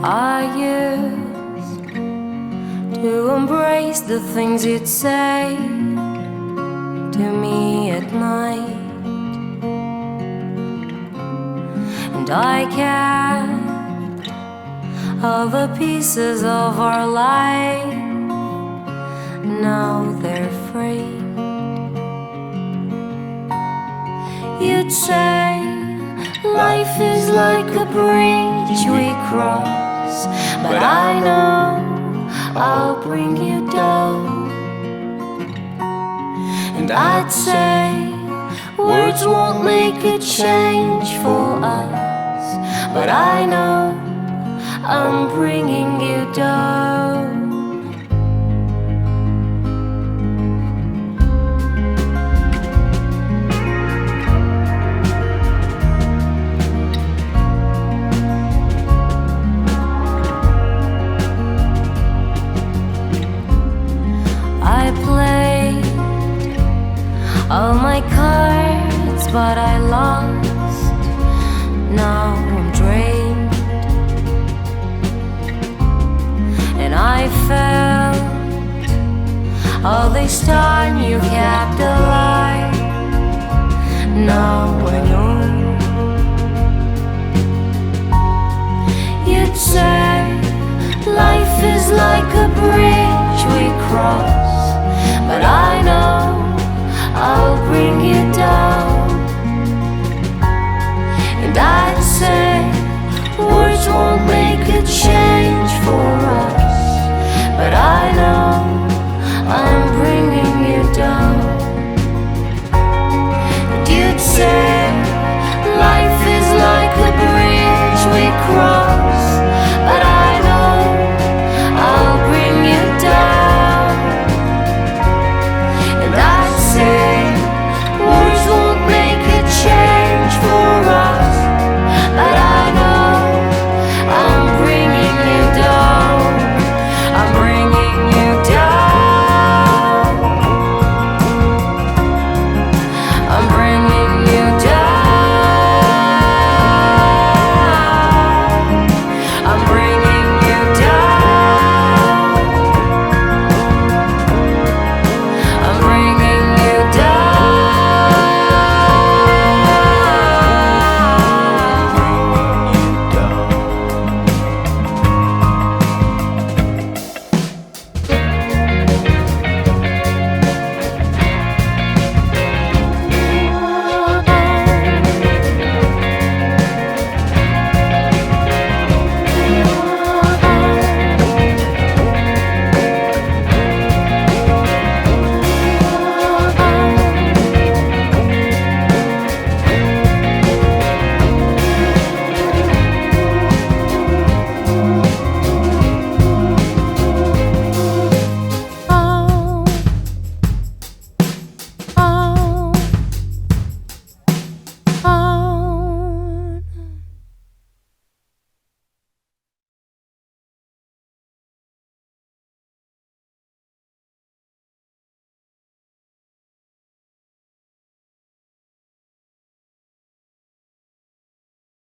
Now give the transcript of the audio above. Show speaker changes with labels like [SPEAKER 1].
[SPEAKER 1] I used to embrace the things you'd say to me at night, and I kept all the pieces of our life. Now they're free. You'd say life is like a bridge we cross, but I know I'll bring you down. And I'd say words won't make a change for us, but I know I'm bringing you down. I played all my cards, but I lost. Now I'm drained, and I felt all this time you kept alive. Now I know. You'd say life is like a bridge we cross, but I know I'll bring you down. And I'd say words won't make a change for